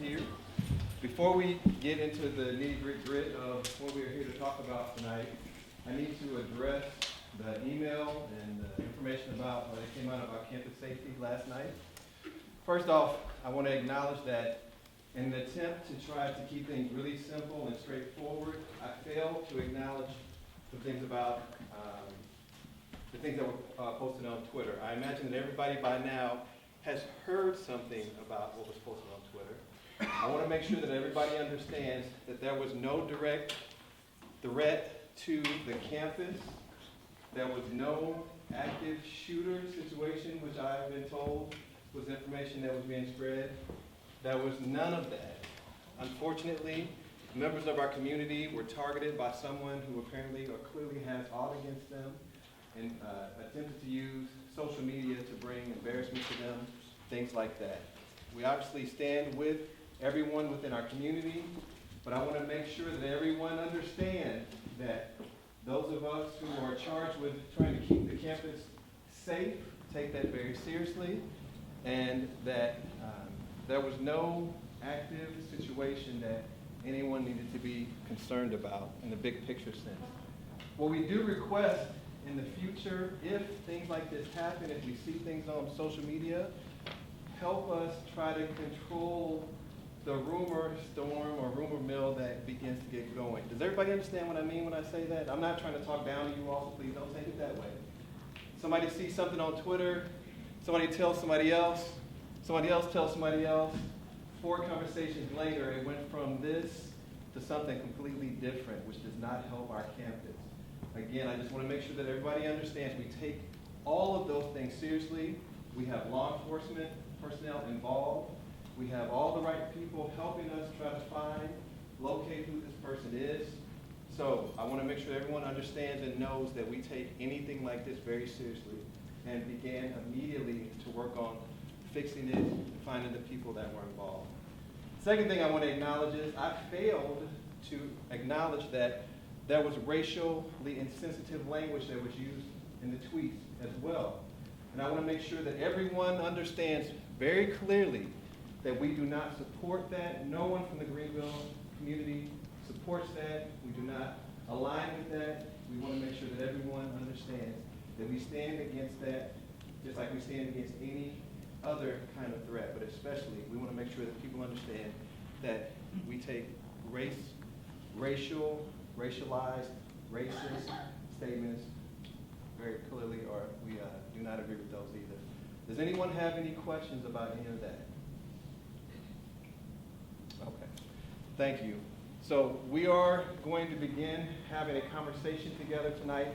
here. Before we get into the nitty-gritty of what we are here to talk about tonight, I need to address the email and the information about what came out about campus safety last night. First off, I want to acknowledge that in an attempt to try to keep things really simple and straightforward, I failed to acknowledge the things about the things that were posted on Twitter. I imagine that everybody by now has heard something about what was posted on Twitter. I want to make sure that everybody understands that there was no direct threat to the campus. There was no active shooter situation, which I've been told was information that was being spread. There was none of that. Unfortunately, members of our community were targeted by someone who apparently or clearly has aught against them and attempted to use social media to bring embarrassment to them, things like that. We obviously stand with everyone within our community, but I want to make sure that everyone understands that those of us who are charged with trying to keep the campus safe take that very seriously, and that there was no active situation that anyone needed to be concerned about in the big picture sense. What we do request in the future, if things like this happen, if we see things on social media, help us try to control the rumor storm or rumor mill that begins to get going. Does everybody understand what I mean when I say that? I'm not trying to talk down to you all, so please don't take it that way. Somebody sees something on Twitter, somebody tells somebody else tells somebody else. 4 conversations later, it went from this to something completely different, which does not help our campus. Again, I just want to make sure that everybody understands we take all of those things seriously. We have law enforcement personnel involved. We have all the right people helping us try to find, locate who this person is. So I want to make sure everyone understands and knows that we take anything like this very seriously and began immediately to work on fixing it and finding the people that were involved. Second thing I want to acknowledge is I failed to acknowledge that there was racially insensitive language that was used in the tweets as well. And I want to make sure that everyone understands very clearly that we do not support that. No one from the Greenville community supports that. We do not align with that. We want to make sure that everyone understands that we stand against that just like we stand against any other kind of threat, but especially we want to make sure that people understand that we take racialized, racist statements very clearly, or we do not agree with those either. Does anyone have any questions about any of that? Okay, thank you. So we are going to begin having a conversation together tonight.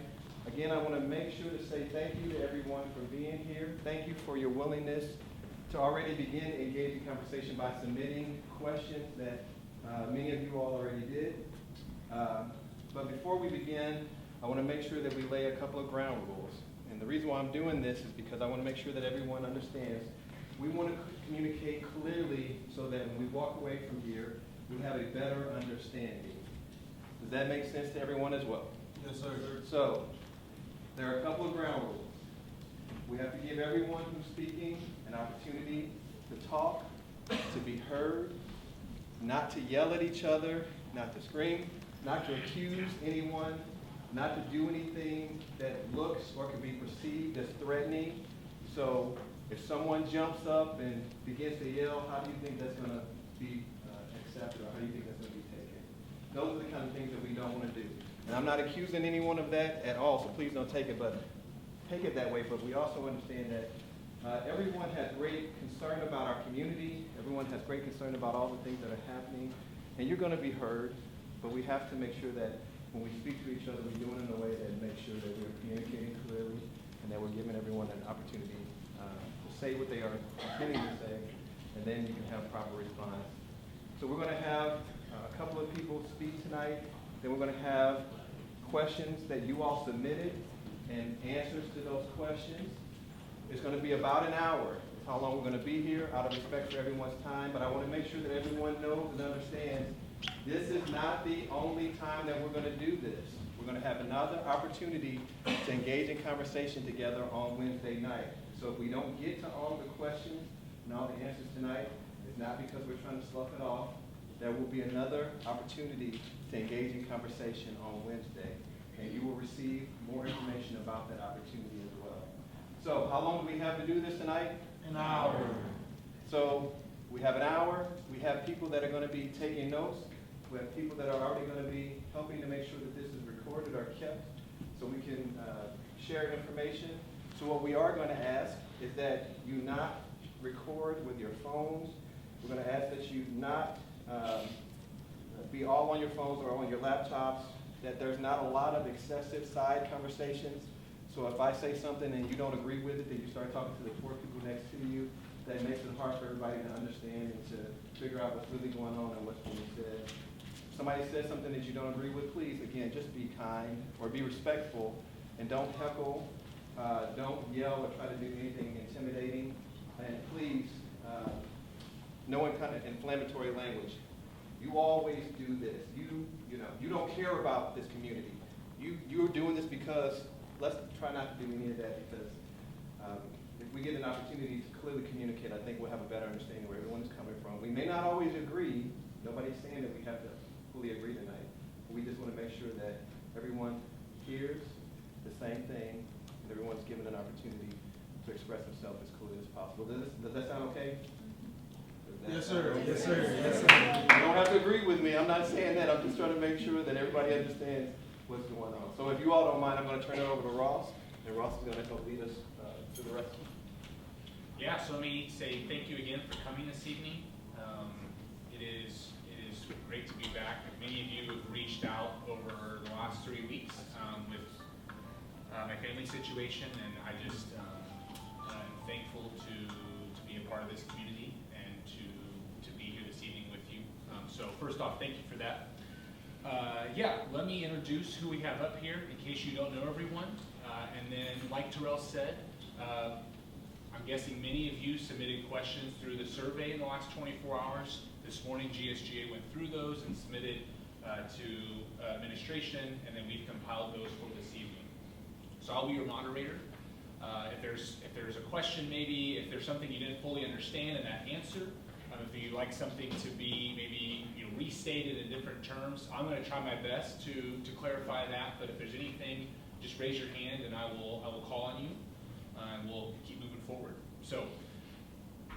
Again, I want to make sure to say thank you to everyone for being here. Thank you for your willingness to already begin engaging conversation by submitting questions that many of you all already did. But before we begin, I want to make sure that we lay a couple of ground rules. And the reason why I'm doing this is because I want to make sure that everyone understands. We want to communicate clearly so that when we walk away from here, we have a better understanding. Does that make sense to everyone as well? Yes, sir. So, there are a couple of ground rules. We have to give everyone who's speaking an opportunity to talk, to be heard, not to yell at each other, not to scream, not to accuse anyone, not to do anything that looks or can be perceived as threatening. So if someone jumps up and begins to yell, how do you think that's going to be accepted, or how do you think that's going to be taken? Those are the kind of things that we don't want to do. And I'm not accusing anyone of that at all, so please don't take it that way. But we also understand that everyone has great concern about our community. Everyone has great concern about all the things that are happening. And you're going to be heard, but we have to make sure that when we speak to each other, we do it in a way that makes sure that we're communicating clearly and that we're giving everyone an opportunity to say what they are intending to say, and then you can have proper response. So we're going to have a couple of people speak tonight. Then we're going to have questions that you all submitted and answers to those questions. It's going to be about an hour. That's how long we're going to be here, out of respect for everyone's time. But I want to make sure that everyone knows and understands this is not the only time that we're going to do this. We're going to have another opportunity to engage in conversation together on Wednesday night. So if we don't get to all the questions and all the answers tonight, it's not because we're trying to slough it off. There will be another opportunity to engage in conversation on Wednesday, and you will receive more information about that opportunity as well. So how long do we have to do this tonight? An hour. So we have an hour. We have people that are going to be taking notes. We have people that are already going to be helping to make sure that this is recorded or kept so we can share information. So what we are going to ask is that you not record with your phones. We're going to ask that you not be all on your phones or on your laptops, that there's not a lot of excessive side conversations. So if I say something and you don't agree with it, that you start talking to the four people next to you, that makes it hard for everybody to understand and to figure out what's really going on and what's being said. If somebody says something that you don't agree with, please, again, just be kind or be respectful and don't heckle, don't yell or try to do anything intimidating. And please, no kind of inflammatory language. You always do this. You don't care about this community. You're doing this because, let's try not to do any of that, because if we get an opportunity to clearly communicate, I think we'll have a better understanding where everyone's coming from. We may not always agree. Nobody's saying that we have to fully agree tonight. But we just want to make sure that everyone hears the same thing and everyone's given an opportunity to express themselves as clearly as possible. Does that sound okay? Yes, sir. Okay? Yes, sir. Yes, sir. You don't have to agree with me. I'm not saying that. I'm just trying to make sure that everybody understands what's going on. So if you all don't mind, I'm going to turn it over to Ross, and Ross is going to help lead us to the rest. Yeah, so let me say thank you again for coming this evening. It is great to be back. Many of you have reached out over the last 3 weeks with my family situation, and I just am thankful to be a part of this community and to be here this evening with you. So first off, thank you for that. Let me introduce who we have up here in case you don't know everyone. And then, like Terrell said, I'm guessing many of you submitted questions through the survey in the last 24 hours. This morning, GSGA went through those and submitted to administration, and then we've compiled those for this evening. So I'll be your moderator. If there's a question, maybe if there's something you didn't fully understand in that answer, if you'd like something to be maybe restated in different terms, I'm going to try my best to clarify that. But if there's anything, just raise your hand and I will call on you, and we'll keep moving forward. So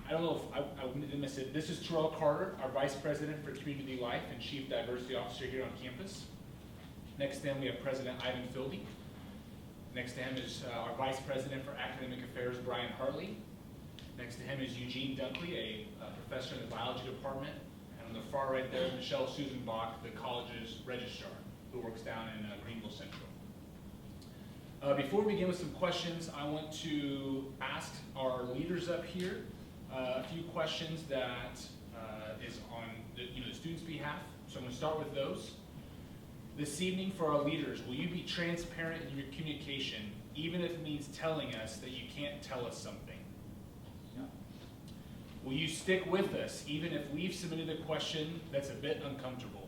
I don't know if I didn't miss it. This is Terrell Carter, our Vice President for Community Life and Chief Diversity Officer here on campus. Next to him we have President Ivan Filby. Next to him is our Vice President for Academic Affairs, Brian Hartley. Next to him is Eugene Dunkley, a professor in the biology department. And on the far right there is Michelle Susan Bach, the college's registrar, who works down in Greenville Central. Before we begin with some questions, I want to ask our leaders up here a few questions that is on the students' behalf. So I'm going to start with those. This evening for our leaders, will you be transparent in your communication, even if it means telling us that you can't tell us something? Will you stick with us, even if we've submitted a question that's a bit uncomfortable?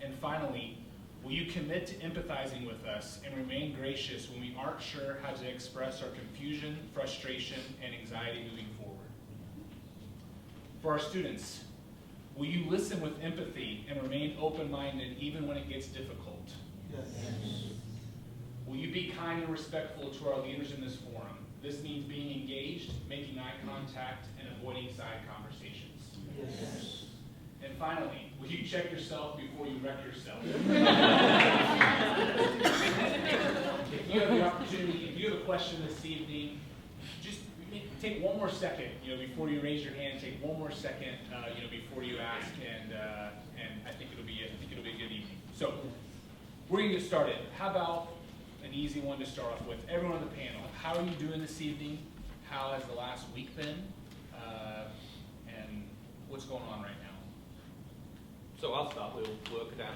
And finally, will you commit to empathizing with us and remain gracious when we aren't sure how to express our confusion, frustration, and anxiety moving forward? For our students, will you listen with empathy and remain open-minded even when it gets difficult? Yes. Will you be kind and respectful to our leaders in this forum? This means being engaged, making eye contact, and avoiding side conversations. Yes. And finally, will you check yourself before you wreck yourself? If you have the opportunity, if you have a question this evening, just take one more second, before you raise your hand. Take one more second, before you ask, and I think it'll be a good evening. So we're gonna get started. How about an easy one to start off with? Everyone on the panel, how are you doing this evening? How has the last week been? And what's going on right now? So I'll start, we'll work it out.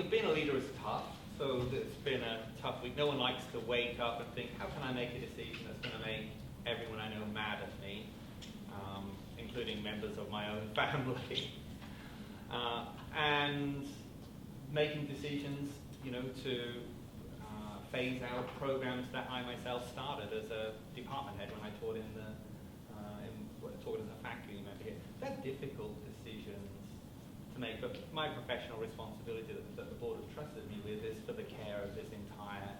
Being a leader is tough, so it's been a tough week. No one likes to wake up and think, how can I make a decision that's going to make everyone I know mad at me, including members of my own family. And making decisions, to phase out programs that I myself started as a department head when I taught in talking as a faculty member here, they're difficult decisions to make, but my professional responsibility that the board has trusted me with is for the care of this entire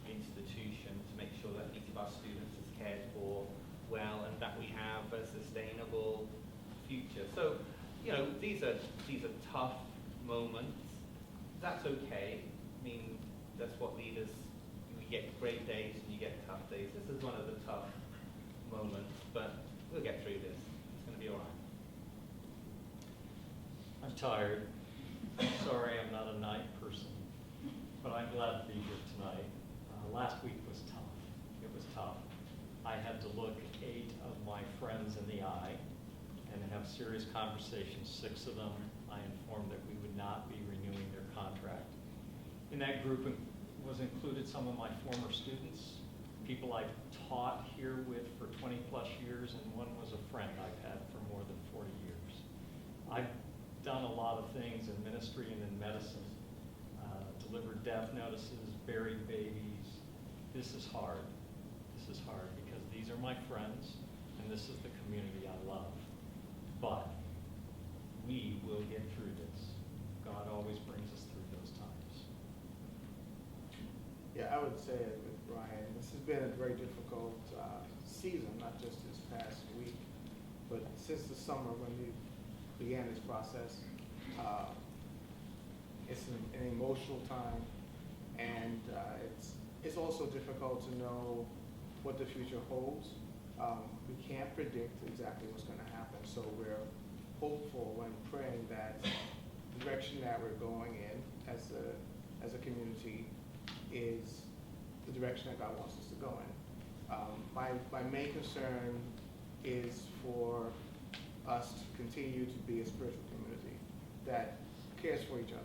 institution, to make sure that each of our students is cared for well and that we have a sustainable future. So, you know, these are tough moments. That's okay. I mean, that's what leaders, you get great days and you get tough days. This is one of the tough moments, but we'll get through this. It's going to be all right. I'm tired. Sorry, I'm not a night person, but I'm glad to be here tonight. Last week was tough. It was tough. I had to look 8 of my friends in the eye and have serious conversations. 6 of them, I informed that we would not be renewing their contract. In that group was included some of my former students, people I've taught here with for 20 plus years, and one was a friend I've had for more than 40 years. I've done a lot of things in ministry and in medicine, delivered death notices, buried babies. This is hard. This is hard because these are my friends and this is the community I love. But we will get through this. God always brings us through those times. Yeah, I would say it with Brian. This has been a very difficult season, not just this past week, but since the summer when we began this process. It's an emotional time, and it's also difficult to know what the future holds. We can't predict exactly what's going to happen, so we're hopeful when praying that the direction that we're going in as a community is the direction that God wants us to go in. My main concern is for us to continue to be a spiritual community that cares for each other.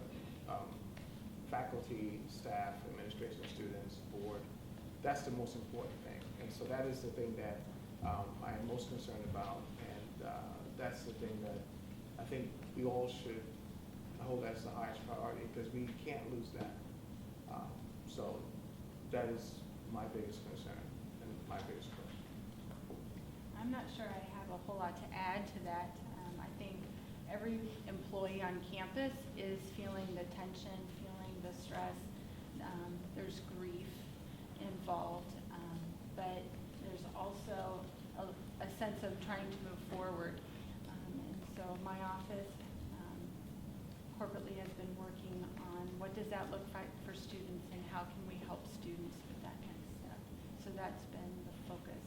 Faculty, staff, administration, students, board, that's the most important thing. And so that is the thing that I am most concerned about, and that's the thing that I think we all should hold as the highest priority, because we can't lose that. So that is my biggest concern and my biggest question. I'm not sure I have a whole lot to add to that. I think every employee on campus is feeling the tension, feeling the stress. There's grief involved, but there's also a sense of trying to move forward. And so my office corporately has been working on what does that look like for students and how can we help students with that next step. So that's been the focus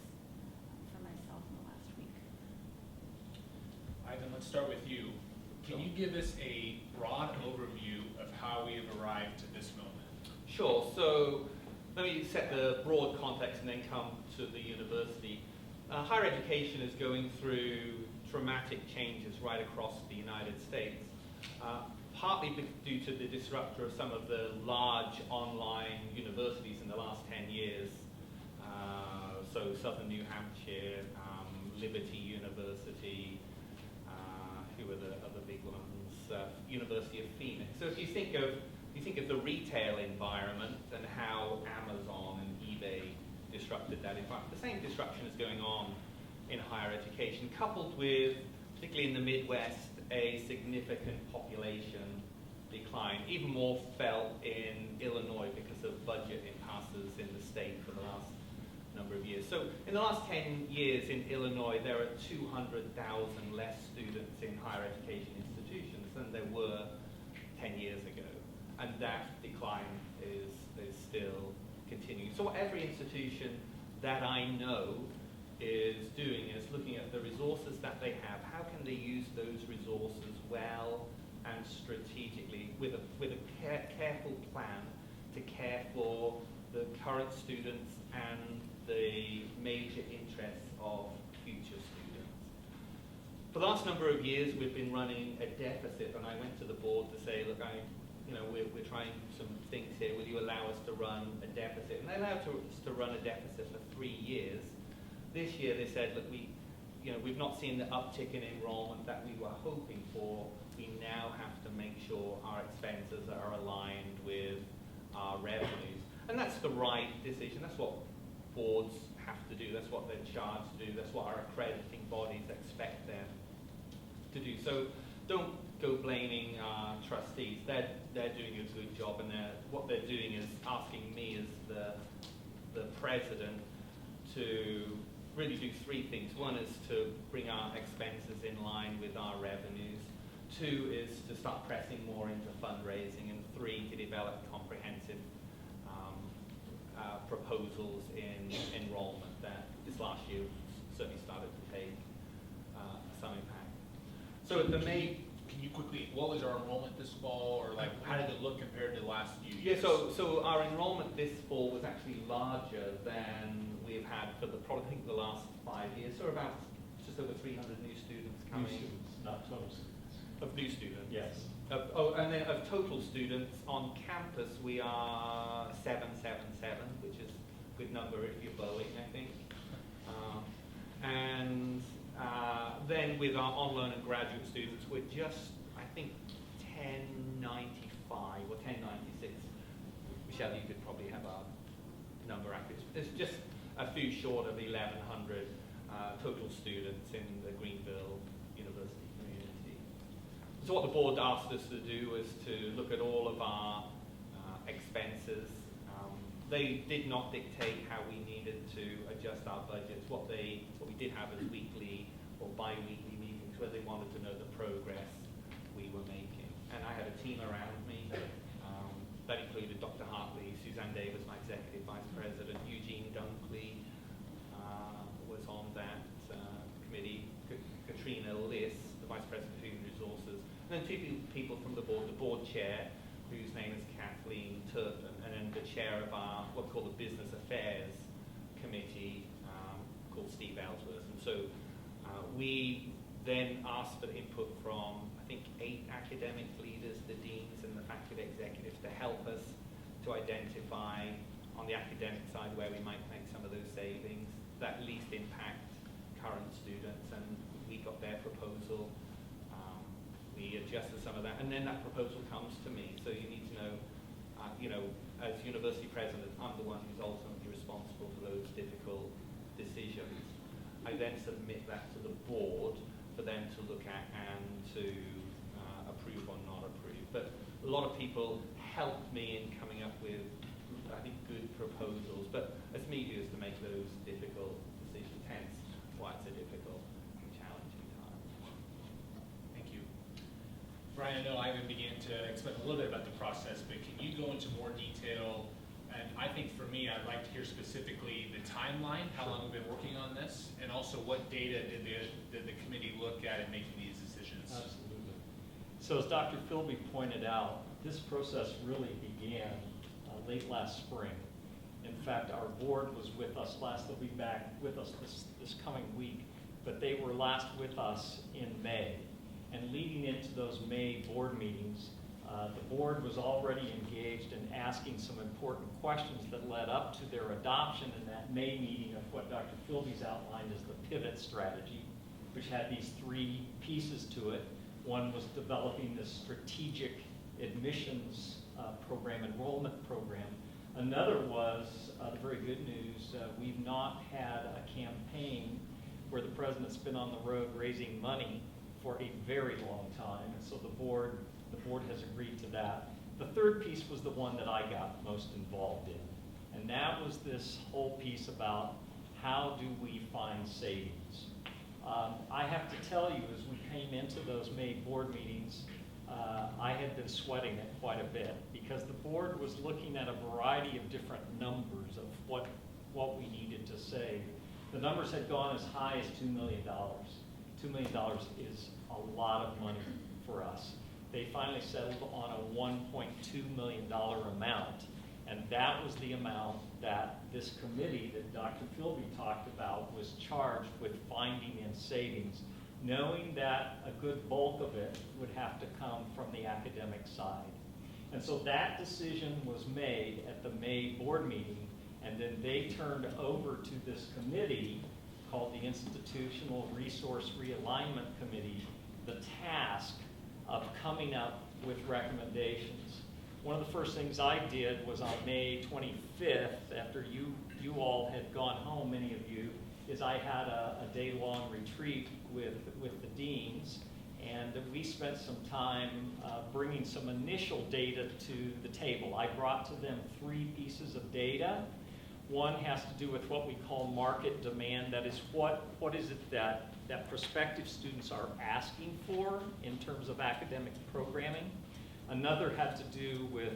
for myself in the last week. Ivan, let's start with you. Can you give us a broad overview of how we have arrived to this moment? Sure. So let me set the broad context and then come to the university. Higher education is going through dramatic changes right across the United States, partly due to the disruption of some of the large online universities in the last 10 years. So Southern New Hampshire, Liberty University, who are the other big ones? University of Phoenix. So if you think of the retail environment and how Amazon and eBay disrupted that environment, the same disruption is going on in higher education, coupled with, particularly in the Midwest, a significant population decline, even more felt in Illinois because of budget impasses in the state for the last number of years. So in the last 10 years in Illinois, there are 200,000 less students in higher education institutions than there were 10 years ago. And that decline is still continuing. So what every institution that I know is doing is looking at the resources that they have. How can they use those resources well and strategically with a careful plan to care for the current students and the major interests of future students. For the last number of years, we've been running a deficit, and I went to the board to say, look, we're trying some things here. Will you allow us to run a deficit? And they allowed us to run a deficit for 3 years. This year, they said, look, we've not seen the uptick in enrollment that we were hoping for. We now have to make sure our expenses are aligned with our revenues. And that's the right decision. That's what boards have to do. That's what they're charged to do. That's what our accrediting bodies expect them to do. So don't go blaming trustees. They're doing a good job, and what they're doing is asking me as the president to really do three things. One is to bring our expenses in line with our revenues. Two is to start pressing more into fundraising, and three, to develop comprehensive proposals in enrollment that this last year certainly started to take some impact. So at the May. Can you quickly, what was our enrollment this fall, or like how did it look compared to the last few Yeah, years? so our enrollment this fall was actually larger than we've had for probably I think the last 5 years. So about just over 300 new students New coming. students, not total students. Of new students. Yes. And then of total students on campus, we are 777, which is a good number if you're Boeing, I think. Then with our on-loan and graduate students, we're just, I think, 1095 or 1096. Michelle, you could probably have our number accurate. It's just a few short of 1,100 total students in the Greenville University community. So what the board asked us to do was to look at all of our expenses. They did not dictate how we needed to adjust our budgets. What we did have is weekly or bi-weekly meetings where they wanted to know the progress we were making. And I had a team around me that included Dr. Hartley, Suzanne Davis, my executive vice president, Eugene Dunkley was on that committee, Katrina Liss, the vice president of human resources, and then two people from the board chair, whose name is Kathleen Turpin, and then the chair of our, what we call the Business Affairs Committee, called Steve Ellsworth. And so we then asked for input from, I think, 8 academic leaders, the deans and the faculty executives, to help us to identify on the academic side where we might make some of those savings that least impact current students. And we got their proposal. We adjusted some of that, and then that proposal comes to me. So you need to know, as university president, I'm the one who's ultimately responsible for those difficult decisions. I then submit that to the board for them to look at and to approve or not approve. But a lot of people helped me in coming up with, I think, good proposals. But it's me who has to make those difficult decisions, hence why it's a difficult and challenging time. Thank you. Brian, I know Ivan began to explain a little bit about the process, but can you go into more detail? And I think for me, I'd like to hear specifically the timeline, how long we've been working on this, and also what data did the committee look at in making these decisions? Absolutely. So as Dr. Filby pointed out, this process really began late last spring. In fact, our board was with us last, they'll be back with us this coming week, but they were last with us in May. And leading into those May board meetings, the board was already engaged in asking some important questions that led up to their adoption in that May meeting of what Dr. Filby's outlined as the pivot strategy, which had these 3 pieces to it. One was developing this strategic admissions program, enrollment program. Another was the very good news. We've not had a campaign where the president's been on the road raising money for a very long time, and so the board has agreed to that. The third piece was the one that I got most involved in, and that was this whole piece about how do we find savings. I have to tell you, as we came into those May board meetings, I had been sweating it quite a bit because the board was looking at a variety of different numbers of what we needed to save. The numbers had gone as high as $2 million. $2 million is a lot of money for us. They finally settled on a $1.2 million amount, and that was the amount that this committee that Dr. Filby talked about was charged with finding in savings, knowing that a good bulk of it would have to come from the academic side. And so that decision was made at the May board meeting, and then they turned over to this committee called the Institutional Resource Realignment Committee the task of coming up with recommendations. one of the first things I did was on May 25th, after you all had gone home, many of you, is I had a day-long retreat with the deans, and we spent some time bringing some initial data to the table. I brought to them 3 pieces of data. One has to do with what we call market demand. That is, what is it that prospective students are asking for in terms of academic programming. Another had to do with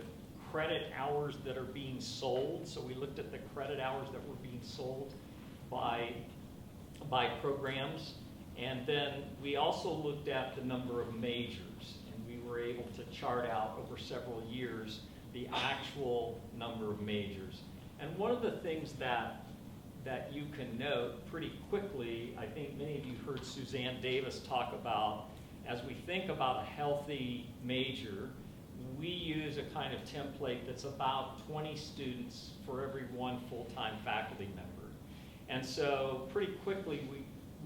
credit hours that are being sold. So we looked at the credit hours that were being sold by programs. And then we also looked at the number of majors, and we were able to chart out over several years the actual number of majors. And one of the things that you can note pretty quickly, I think many of you heard Suzanne Davis talk about, as we think about a healthy major, we use a kind of template that's about 20 students for every 1 full-time faculty member. And so pretty quickly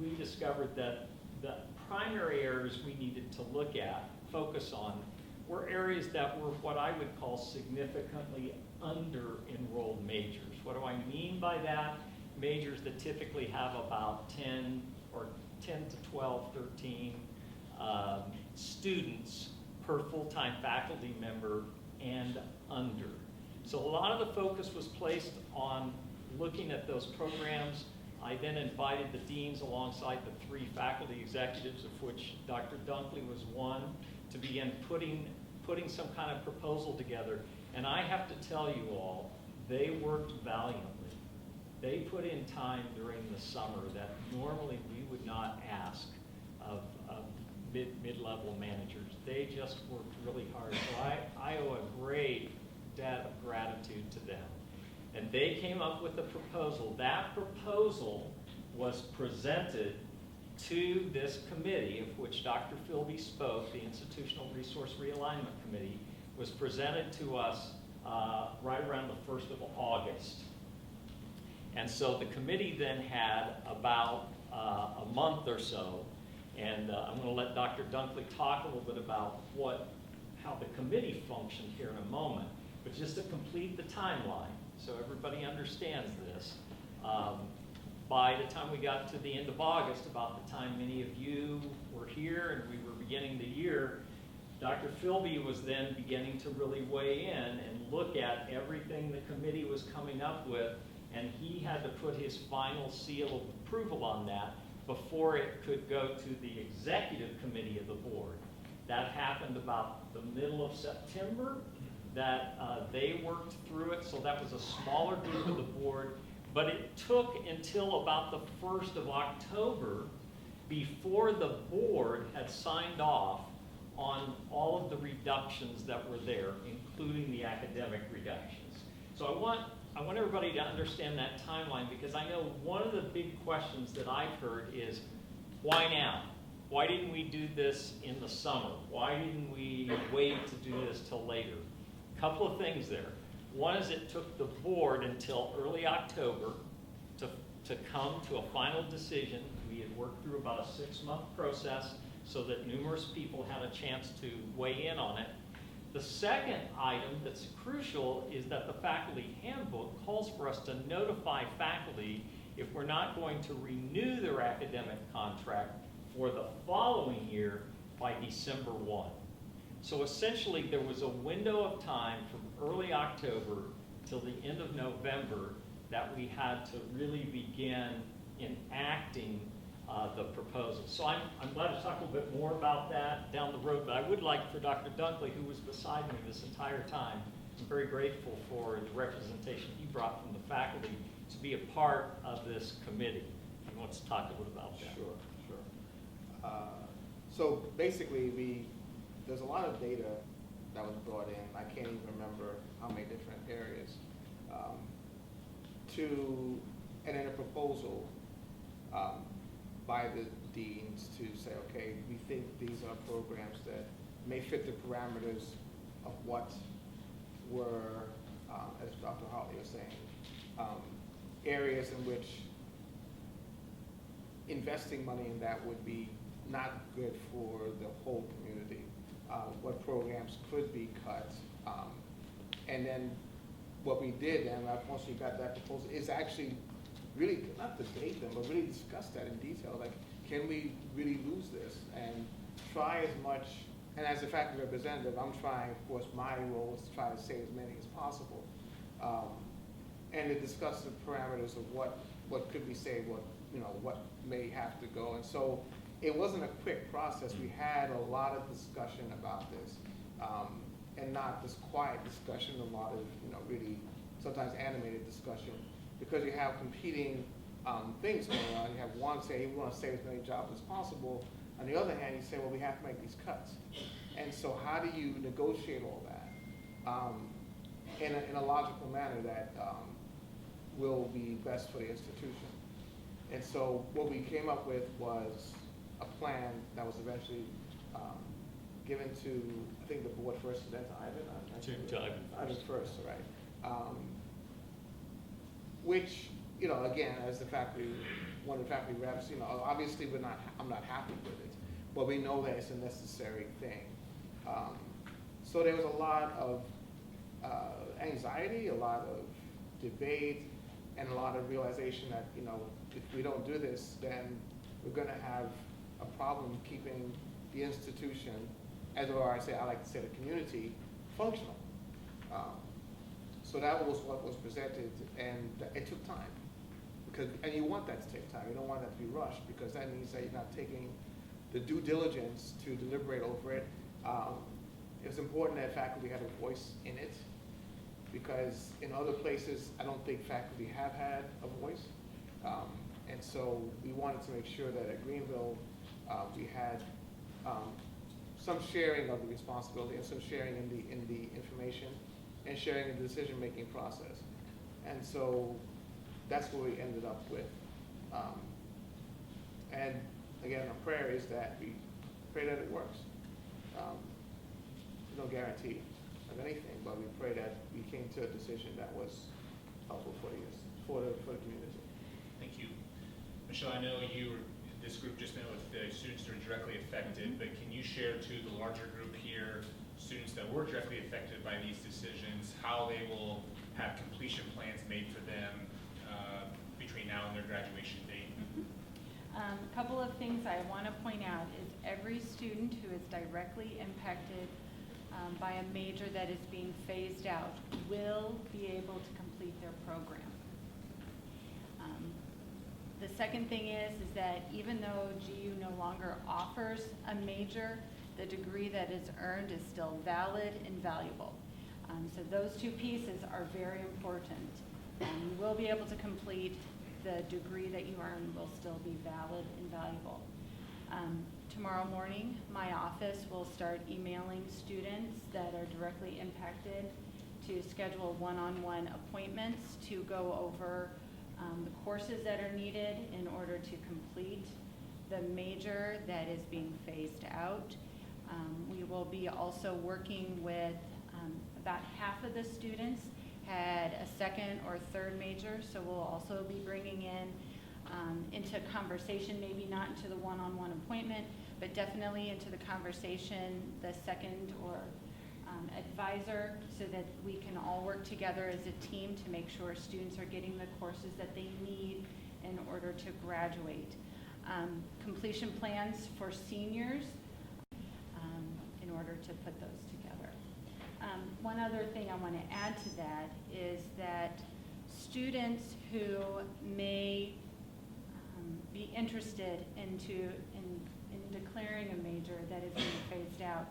we discovered that the primary areas we needed to look at, focus on, were areas that were what I would call significantly under-enrolled majors. What do I mean by that? Majors that typically have about 10 to 12, 13 students per full-time faculty member and under. So a lot of the focus was placed on looking at those programs. I then invited the deans alongside the 3 faculty executives, of which Dr. Dunkley was one, to begin putting some kind of proposal together. And I have to tell you all, they worked valiantly. They put in time during the summer that normally we would not ask of mid-level managers. They just worked really hard. So I owe a great debt of gratitude to them. And they came up with a proposal. That proposal was presented to this committee, of which Dr. Filby spoke, the Institutional Resource Realignment Committee, was presented to us right around the 1st of August. And so the committee then had about a month or so, and I'm going to let Dr. Dunkley talk a little bit about how the committee functioned here in a moment. But just to complete the timeline, so everybody understands this, by the time we got to the end of August, about the time many of you were here and we were beginning the year, Dr. Filby was then beginning to really weigh in and look at everything the committee was coming up with, and he had to put his final seal of approval on that before it could go to the executive committee of the board. That happened about the middle of September, that they worked through it, so that was a smaller group of the board, but it took until about the 1st of October before the board had signed off on all of the reductions that were there, including the academic reductions. So I want everybody to understand that timeline, because I know one of the big questions that I've heard is, why now? Why didn't we do this in the summer? Why didn't we wait to do this till later? A couple of things there. One is it took the board until early October to come to a final decision. We had worked through about a 6-month process so that numerous people had a chance to weigh in on it. The second item that's crucial is that the faculty handbook calls for us to notify faculty if we're not going to renew their academic contract for the following year by December 1. So essentially there was a window of time from early October till the end of November that we had to really begin enacting the proposal. So I'm glad to talk a little bit more about that down the road, but I would like for Dr. Dunkley, who was beside me this entire time, I'm very grateful for the representation he brought from the faculty to be a part of this committee. He wants to talk a little about that. Sure. So basically, there's a lot of data that was brought in. I can't even remember how many different areas. And in a proposal by the deans to say, okay, we think these are programs that may fit the parameters of what were, as Dr. Hartley was saying, areas in which investing money in that would be not good for the whole community. What programs could be cut, And then what we did, and once we got that proposal, is actually really, not debate them, but really discuss that in detail. Like, can we really lose this? And try as much, and as a faculty representative, I'm trying, of course, my role is to try to save as many as possible. And to discuss the parameters of what could be saved, what may have to go. And so it wasn't a quick process. We had a lot of discussion about this. And not this quiet discussion, a lot of, really sometimes animated discussion, because you have competing things going on. You have one say, we want to save as many jobs as possible. On the other hand, you say, well, we have to make these cuts. And so how do you negotiate all that in a logical manner that will be best for the institution? And so what we came up with was a plan that was eventually given to, I think the board first, and then to Ivan. To Ivan. Ivan first, right. Which, again, as one of the faculty reps, obviously I'm not happy with it, but we know that it's a necessary thing. So there was a lot of anxiety, a lot of debate, and a lot of realization that, if we don't do this, then we're going to have a problem keeping the institution, I like to say the community, functional. So that was what was presented, and it took time. And you want that to take time. You don't want that to be rushed, because that means that you're not taking the due diligence to deliberate over it. It was important that faculty had a voice in it, because in other places, I don't think faculty have had a voice. And so we wanted to make sure that at Greenville, we had some sharing of the responsibility and some sharing in the information and sharing in the decision-making process. And so that's what we ended up with. And again, our prayer is that we pray that it works. No guarantee of anything, but we pray that we came to a decision that was helpful for the community. Thank you. Michelle, I know this group just met with the students that are directly affected, but can you share to the larger group here, students that were directly affected by these decisions, how they will have completion plans made for them between now and their graduation date? A couple of things I want to point out is every student who is directly impacted by a major that is being phased out will be able to complete their program. The second thing is that even though GU no longer offers a major, the degree that is earned is still valid and valuable. So those two pieces are very important. You will be able to complete, the degree that you earn will still be valid and valuable. Tomorrow morning, my office will start emailing students that are directly impacted to schedule one-on-one appointments to go over the courses that are needed in order to complete the major that is being phased out. We will be also working with about half of the students had a second or third major, so we'll also be bringing in into conversation, maybe not into the one-on-one appointment, but definitely into the conversation, the second or advisor, so that we can all work together as a team to make sure students are getting the courses that they need in order to graduate. Completion plans for seniors in order to put those together. One other thing I want to add to that is that students who may be interested in declaring a major that is being phased out,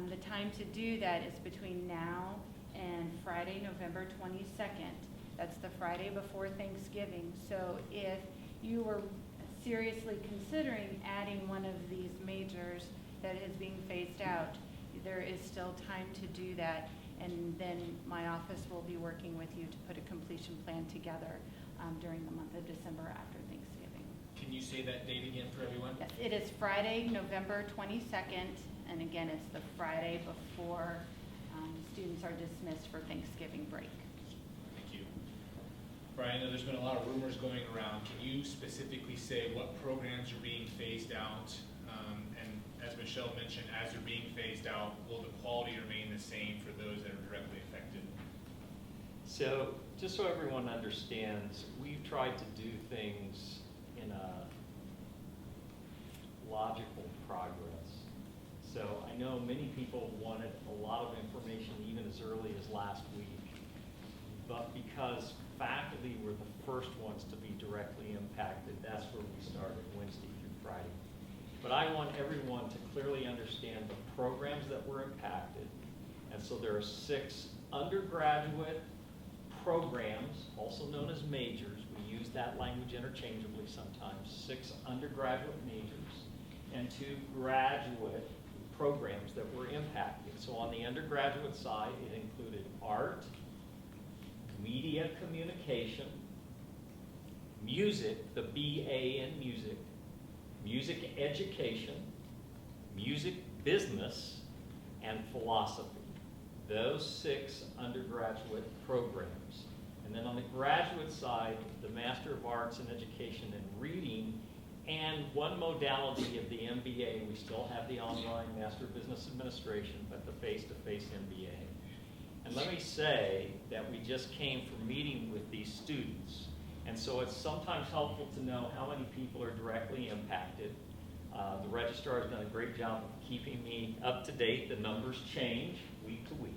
the time to do that is between now and Friday, November 22nd. That's the Friday before Thanksgiving. So if you were seriously considering adding one of these majors that is being phased out, there is still time to do that, and then my office will be working with you to put a completion plan together during the month of December after Thanksgiving. Can you say that date again for everyone? Yes, it is Friday, November 22nd, and again, it's the Friday before students are dismissed for Thanksgiving break. Thank you. Brian, I know there's been a lot of rumors going around. Can you specifically say what programs are being phased out? And as Michelle mentioned, as they're being phased out, will the quality remain the same for those that are directly affected? So, just so everyone understands, we've tried to do things in a logical progress. So I know many people wanted a lot of information even as early as last week, but because faculty were the first ones to be directly impacted, that's where we started, Wednesday through Friday. But I want everyone to clearly understand the programs that were impacted. And so there are 6 undergraduate programs, also known as majors. We use that language interchangeably sometimes. 6 undergraduate majors and 2 graduate programs that were impacted. So on the undergraduate side, it included art, media communication, music, the BA in music, music education, music business, and philosophy. Those 6 undergraduate programs. And then on the graduate side, the Master of Arts in Education and Reading, and one modality of the MBA. We still have the online Master of Business Administration, but the face-to-face MBA. And let me say that we just came from meeting with these students. And so it's sometimes helpful to know how many people are directly impacted. The registrar has done a great job of keeping me up to date. The numbers change week to week.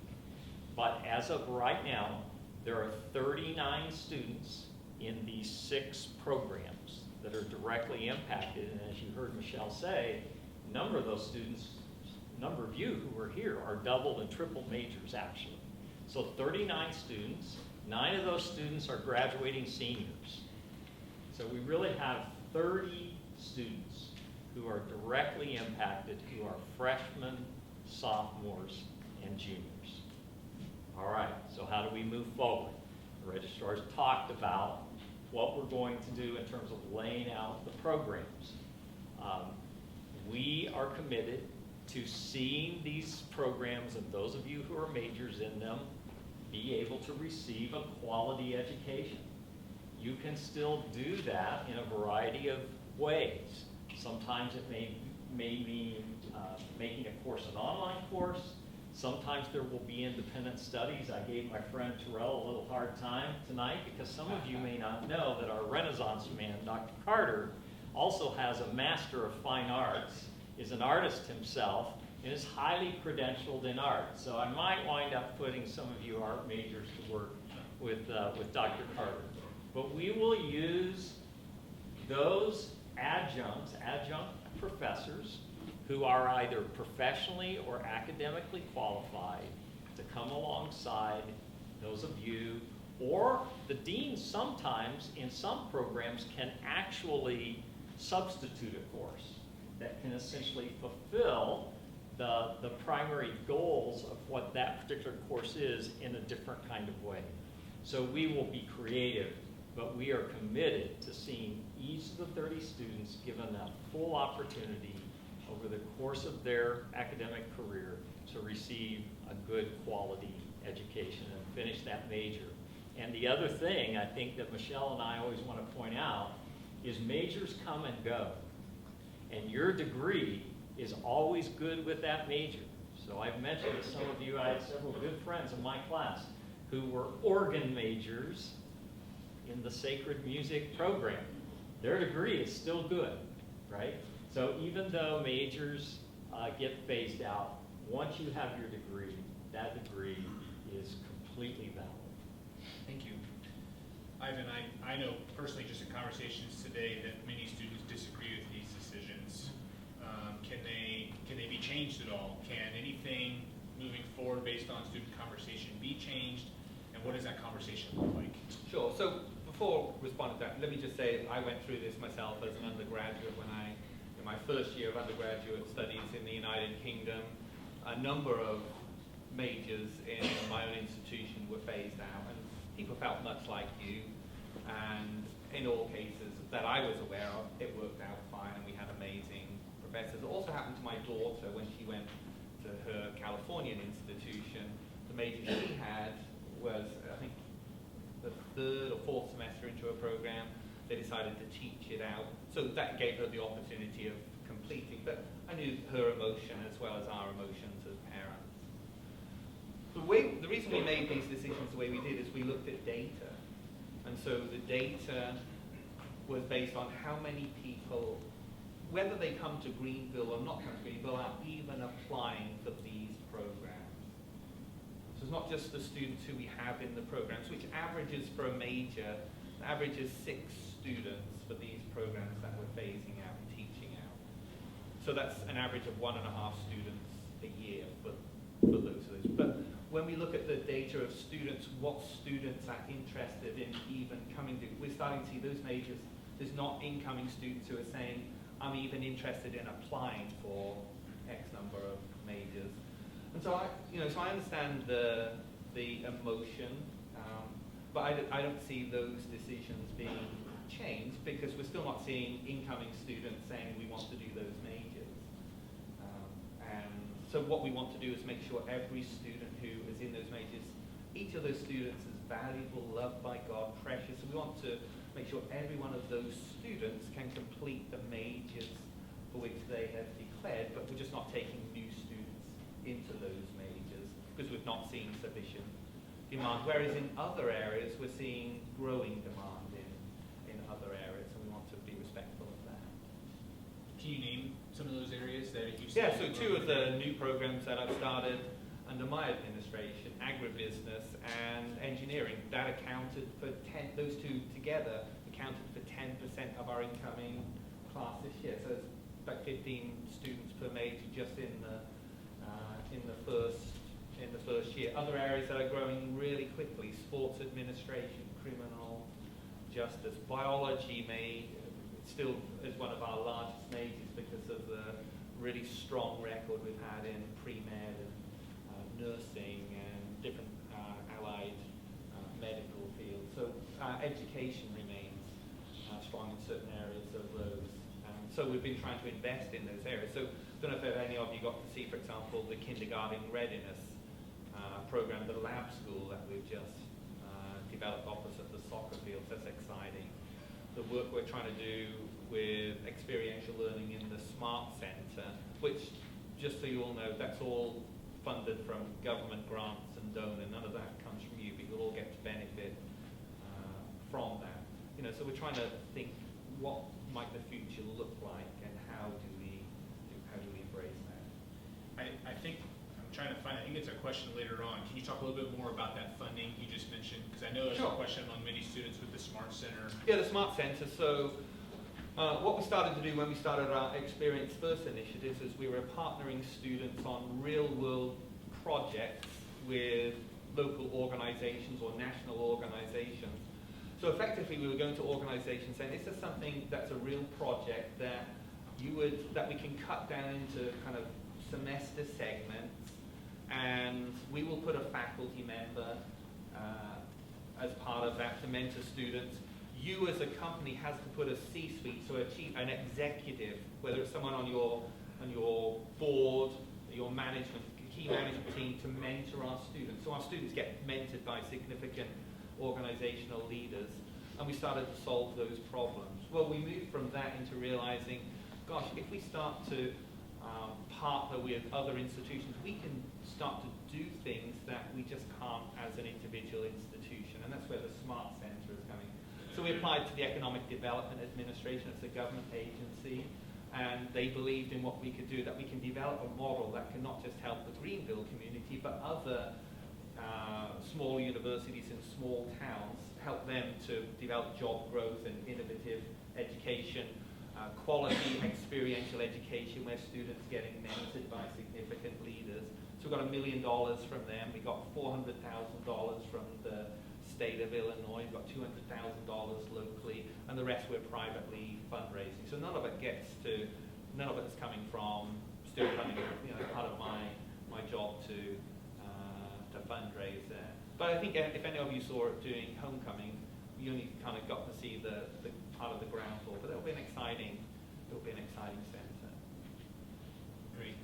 But as of right now, there are 39 students in these 6 programs that are directly impacted. And as you heard Michelle say, a number of those students, a number of you who are here are double and triple majors actually. So 39 students, 9 of those students are graduating seniors. So we really have 30 students who are directly impacted, who are freshmen, sophomores, and juniors. All right, so how do we move forward? The registrar's talked about what we're going to do in terms of laying out the programs. We are committed to seeing these programs and those of you who are majors in them be able to receive a quality education. You can still do that in a variety of ways. Sometimes it may mean making a course an online course. Sometimes there will be independent studies. I gave my friend Terrell a little hard time tonight because some of you may not know that our Renaissance man, Dr. Carter, also has a Master of Fine Arts, is an artist himself, and is highly credentialed in art. So I might wind up putting some of you art majors to work with Dr. Carter. But we will use those adjunct professors who are either professionally or academically qualified to come alongside those of you, or the deans sometimes in some programs can actually substitute a course that can essentially fulfill the primary goals of what that particular course is in a different kind of way. So we will be creative, but we are committed to seeing each of the 30 students given a full opportunity over the course of their academic career to receive a good quality education and finish that major. And the other thing I think that Michelle and I always want to point out is majors come and go. And your degree is always good with that major. So I've mentioned to some of you, I had several good friends in my class who were organ majors in the sacred music program. Their degree is still good, right? So even though majors get phased out, once you have your degree, that degree is completely valid. Thank you. Ivan, I know personally just in conversations today that many students disagree with these decisions. Can they be changed at all? Can anything moving forward based on student conversation be changed? And what does that conversation look like? Sure. So before responding to that, let me just say I went through this myself as an undergraduate when in my first year of undergraduate studies in the United Kingdom, a number of majors in my own institution were phased out, and people felt much like you. And in all cases that I was aware of, it worked out fine, and we had amazing professors. It also happened to my daughter when she went to her Californian institution. The major she had was, I think, the 3rd or 4th semester into a program. They decided to teach it out. So that gave her the opportunity of completing. But I knew her emotion as well as our emotions as parents. The reason reason we made these decisions the way we did is we looked at data. And so the data was based on how many people, whether they come to Greenville or not come to Greenville, are even applying for these programs. So it's not just the students who we have in the programs, which averages for a major, averages 6 students for these programs that we're phasing out and teaching out. So that's an average of 1.5 students a year for those. But when we look at the data of students, what students are interested in even coming to, we're starting to see those majors. There's not incoming students who are saying, I'm even interested in applying for X number of majors. And so I understand the emotion, but I don't see those decisions being changed because we're still not seeing incoming students saying we want to do those majors. And so what we want to do is make sure every student who is in those majors, each of those students is valuable, loved by God, precious. And we want to make sure every one of those students can complete the majors for which they have declared, but we're just not taking new students into those majors because we've not seen sufficient demand. Whereas in other areas, we're seeing growing demand in other areas, and we want to be respectful of that. Can you name some of those areos that you see? Yeah, so 2 of the new programs that I've started under my administration, agribusiness and engineering, that accounted for those 2 together accounted for 10% of our incoming class this year. So it's about 15 students per major just in the first year. Other areas that are growing really quickly: sports administration, criminal justice, biology still is one of our largest majors because of the really strong record we've had in pre-med and nursing and different allied medical fields. So education remains strong in certain areas of those. So we've been trying to invest in those areas. So I don't know if any of you got to see, for example, the kindergarten readiness program, the lab school that we've just developed opposite the soccer fields. That's exciting. The work we're trying to do with experiential learning in the Smart Center, which, just so you all know, that's all funded from government grants and donor. None of that comes from you, but you'll all get to benefit from that. So we're trying to think, what might the future look like, and how do we embrace that? I think I'm trying to find. I think it's a question later on. Can you talk a little bit more about that funding you just mentioned? Because I know there's Sure. a question among many students with the Smart Center. Yeah, the Smart Center. So what we started to do when we started our Experience First initiatives is we were partnering students on real-world projects with local organizations or national organizations. So effectively, we were going to organizations saying, this is something that's a real project that we can cut down into kind of semester segments, and we will put a faculty member as part of that to mentor students. You as a company has to put a C-suite, so an executive, whether it's someone on your board, your management, key management team, to mentor our students. So our students get mentored by significant organizational leaders, and we started to solve those problems. Well, we moved from that into realizing, gosh, if we start to partner with other institutions, we can start to do things that we just can't as an individual institution, and that's where the Smart Center is coming. So we applied to the Economic Development Administration. It's a government agency, and they believed in what we could do, that we can develop a model that can not just help the Greenville community, but other small universities in small towns, help them to develop job growth and innovative education, quality experiential education where students are getting mentored by significant leaders. So we got $1 million from them. We got $400,000 from the state of Illinois. We got $200,000 locally, and the rest we're privately fundraising. So none of it is coming from student funding. Part of my job to fundraise there. But I think if any of you saw it during homecoming, you only kind of got to see the part of the ground floor. But it'll be an exciting center. Great.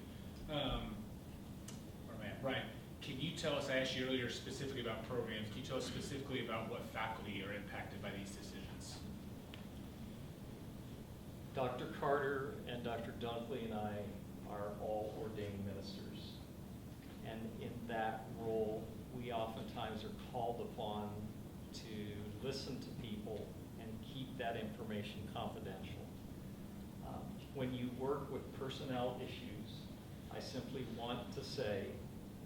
Brian, can you tell us? I asked you earlier specifically about programs. Can you tell us specifically about what faculty are impacted by these decisions? Dr. Carter and Dr. Dunkley and I are all ordained ministers. And in that role, we oftentimes are called upon to listen to people and keep that information confidential. When you work with personnel issues, I simply want to say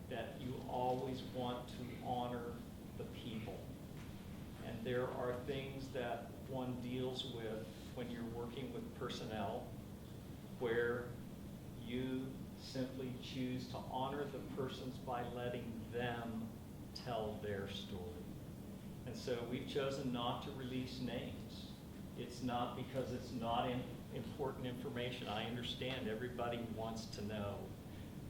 that you always want to honor the people. And there are things that one deals with when you're working with personnel where you simply choose to honor the persons by letting them tell their story. And so we've chosen not to release names. It's not because it's not important information. I understand everybody wants to know.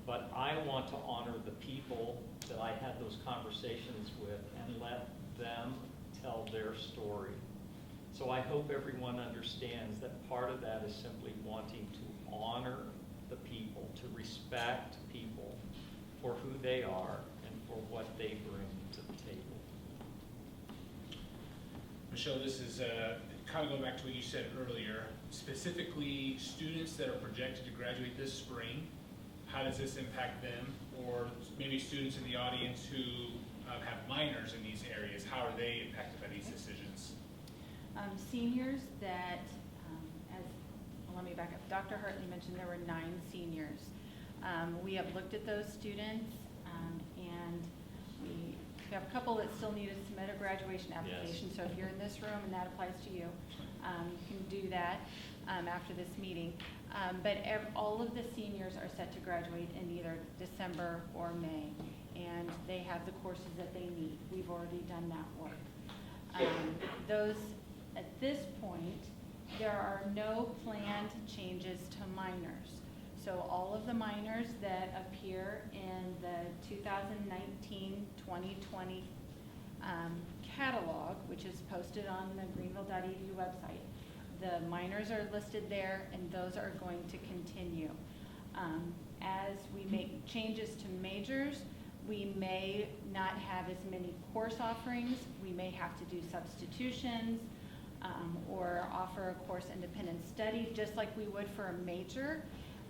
But I want to honor the people that I had those conversations with and let them tell their story. So I hope everyone understands that part of that is simply wanting to honor the people, to respect people for who they are and for what they bring to the table. Michelle, this is kind of going back to what you said earlier, specifically students that are projected to graduate this spring. How does this impact them? Or maybe students in the audience who have minors in these areas, how are they impacted by these decisions? Seniors that, let me back up. Dr. Hartley mentioned there were 9 seniors. We have looked at those students, and we have a couple that still need to submit a graduation application. Yes. So if you're in this room and that applies to you, you can do that after this meeting. But all of the seniors are set to graduate in either December or May, and they have the courses that they need. We've already done that work. Those, at this point, there are no planned changes to minors. So all of the minors that appear in the 2019-2020 catalog, which is posted on the greenville.edu website, the minors are listed there, and those are going to continue. As we make changes to majors, we may not have as many course offerings. We may have to do substitutions or offer a course independent study, just like we would for a major,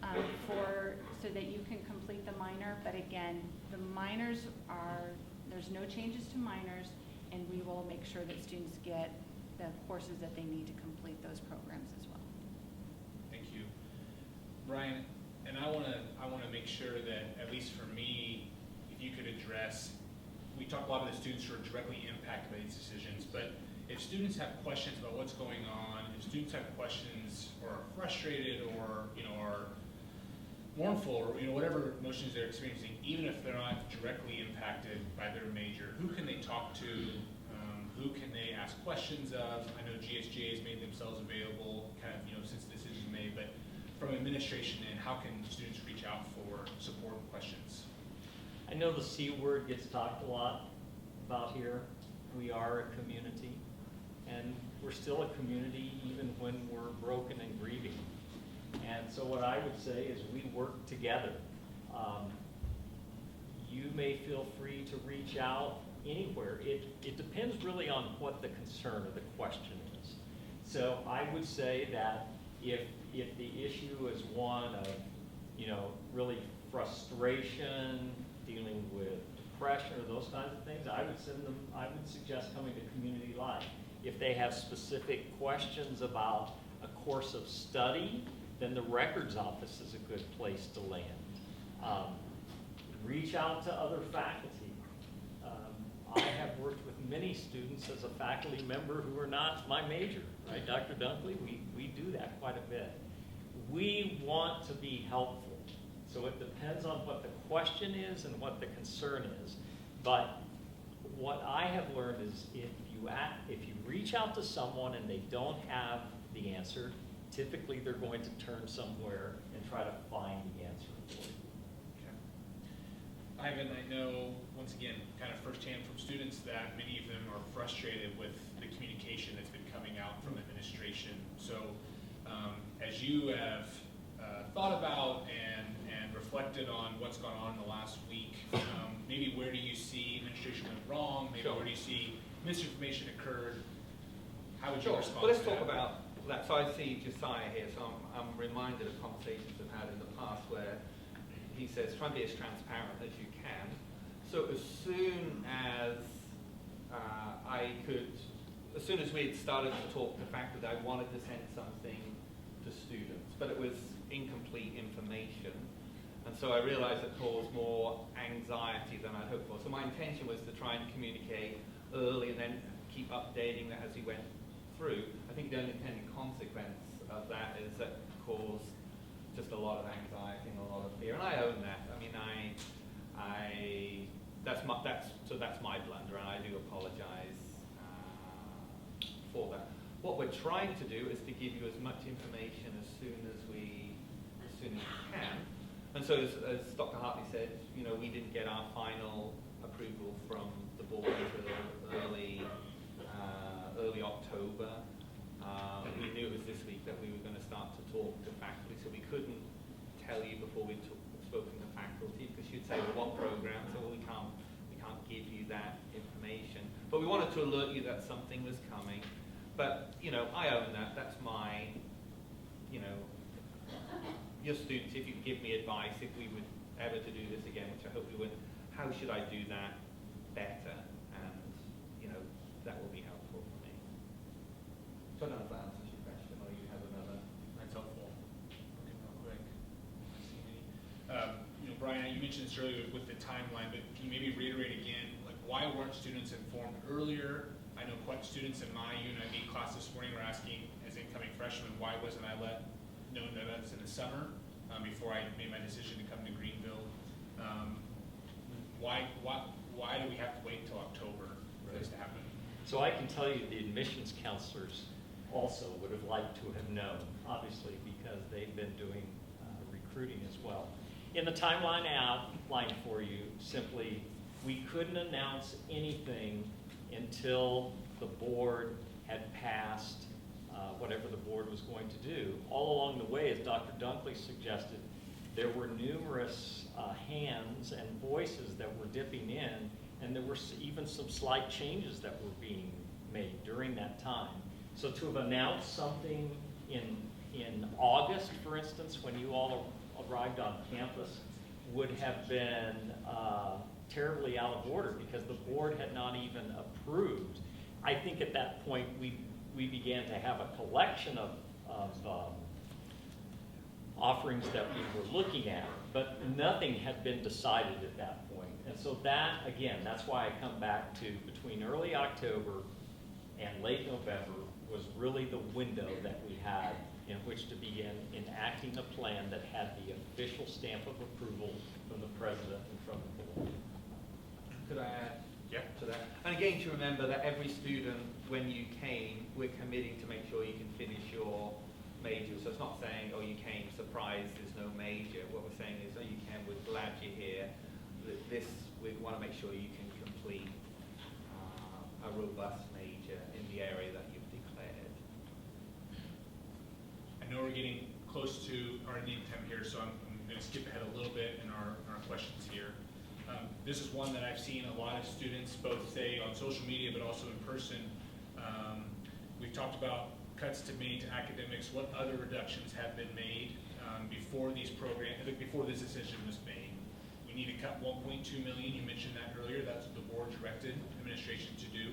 so that you can complete the minor. But again, the minors there's no changes to minors, and we will make sure that students get the courses that they need to complete those programs as well. Thank you. Brian, and I want to make sure that, at least for me, if you could address, we talk a lot about the students who are directly impacted by these decisions, but if students have questions about what's going on, if students have questions or are frustrated or are mournful or whatever emotions they're experiencing, even if they're not directly impacted by their major, who can they talk to? Who can they ask questions of? I know GSJ has made themselves available since the decision was made, but from administration end, how can students reach out for support and questions? I know the C word gets talked a lot about here. We are a community, and we're still a community even when we're broken and grieving. And so what I would say is we work together. You may feel free to reach out anywhere. It depends really on what the concern or the question is. So I would say that if the issue is one of, really frustration, dealing with depression or those kinds of things, I would suggest coming to Community Life. If they have specific questions about a course of study, then the records office is a good place to land. Reach out to other faculty. I have worked with many students as a faculty member who are not my major, right? Dr. Dunkley, we do that quite a bit. We want to be helpful. So it depends on what the question is and what the concern is. But what I have learned is if you reach out to someone and they don't have the answer, typically they're going to turn somewhere and try to find the answer for you. Ivan, I know, once again, kind of firsthand from students that many of them are frustrated with the communication that's been coming out from administration. So as you have thought about and reflected on what's gone on in the last week, maybe where do you see administration went wrong? Maybe where do you see misinformation occurred? How would you respond Well, let's to talk that? about that. So I see Josiah here, so I'm reminded of conversations I've had in the past where he says, try and be as transparent as you can. soon as as soon as we had started to talk to faculty, I wanted to send something to students, but it was incomplete information. And so I realized it caused more anxiety than I'd hoped for. So my intention was to try and communicate early and then keep updating that as we went through. I think the unintended consequence of that is that it caused just a lot of anxiety and a lot of fear. And I own that. I mean, that's my blunder, and I do apologize for that. What we're trying to do is to give you as much information as soon as we can. And so, as Dr. Hartley said, we didn't get our final approval from the board until early October. We knew it was this week that we were going to start to talk to faculty, so we couldn't tell you before we'd spoken to faculty, because you'd say, well, what program? So we can't give you that information. But we wanted to alert you that something was coming. But, I own that. That's my, your students, if you can give me advice, if we were ever to do this again, which I hope we would, how should I do that better? And, that will be helpful for me. So I don't know if that answers your question, or you have another. That's helpful. Okay, real quick. Brian, you mentioned this earlier with the timeline, but can you maybe reiterate again, like, why weren't students informed earlier? I know quite students in my UNIV class this morning were asking, as incoming freshmen, why wasn't I known that that's in the summer before I made my decision to come to Greenville? Why do we have to wait until October for this to happen? So I can tell you the admissions counselors also would have liked to have known, obviously, because they've been doing recruiting as well. In the timeline outlined for you, simply, we couldn't announce anything until the board had passed whatever the board was going to do. All along the way, as Dr. Dunkley suggested, there were numerous hands and voices that were dipping in, and there were even some slight changes that were being made during that time. So to have announced something in August, for instance, when you all arrived on campus, would have been terribly out of order, because the board had not even approved. I think at that point we began to have a collection of offerings that we were looking at, but nothing had been decided at that point. And so that, again, that's why I come back to between early October and late November was really the window that we had in which to begin enacting a plan that had the official stamp of approval from the president and from the board. Could I add to that? And again, to remember that every student, when you came, we're committing to make sure you can finish your major. So it's not saying, oh, you came, surprise, there's no major. What we're saying is, oh, you came, we're glad you're here. We want to make sure you can complete a robust major in the area that you've declared. I know we're getting close to our ending time here, so I'm going to skip ahead a little bit in our questions here. This is one that I've seen a lot of students both say on social media but also in person. We've talked about cuts made to academics. What other reductions have been made before this decision was made? We need to cut $1.2 million. You mentioned that earlier. That's what the board directed administration to do.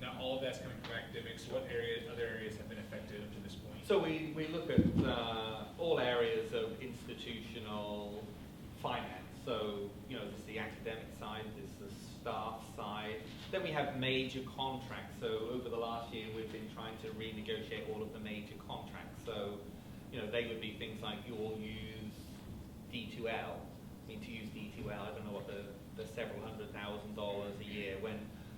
Not all of that's coming from academics. What other areas have been affected up to this point? So we look at all areas of institutional finance. So, there's the academic side, there's the staff side. Then we have major contracts. So over the last year, we've been trying to renegotiate all of the major contracts. So, they would be things like you'll use D2L. I mean, to use D2L, I don't know what the several $100,000 a year. When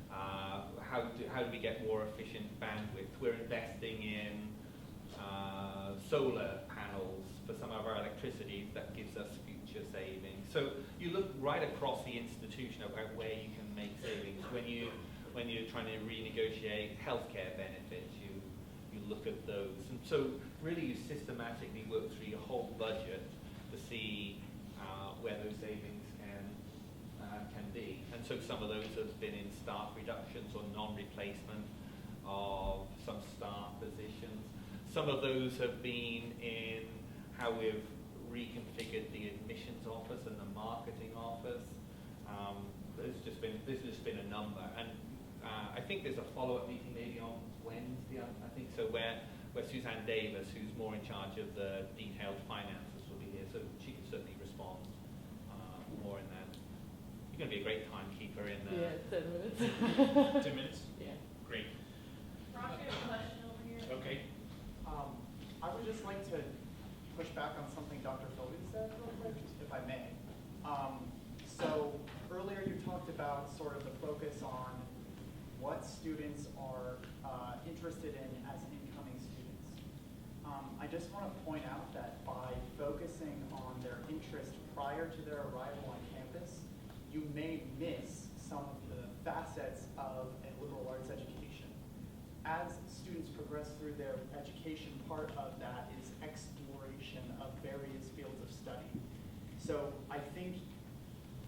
how do we get more efficient bandwidth? We're investing in solar panels for some of our electricity that gives us future savings. So you look right across the institution about where you can make savings. When you're trying to renegotiate healthcare benefits, you look at those. And so really you systematically work through your whole budget to see where those savings can be. And so some of those have been in staff reductions or non-replacement of some staff positions. Some of those have been in how we've reconfigured the admissions office and the marketing office. There's think there's a follow-up meeting maybe on Wednesday, I think so, where Suzanne Davis, who's more in charge of the detailed finances, will be here, so she can certainly respond more in that. You're going to be a great timekeeper in Yeah, 10 minutes. 10 minutes? Yeah. Great. Roger, a question over here. Okay. I would just like to push back on something Dr. Filby said real quick, if I may. So earlier you talked about sort of the focus on what students are interested in as incoming students. I just want to point out that by focusing on their interest prior to their arrival on campus, you may miss some of the facets of a liberal arts education. As students progress through their education, part of that is exploration of various fields of study. So I think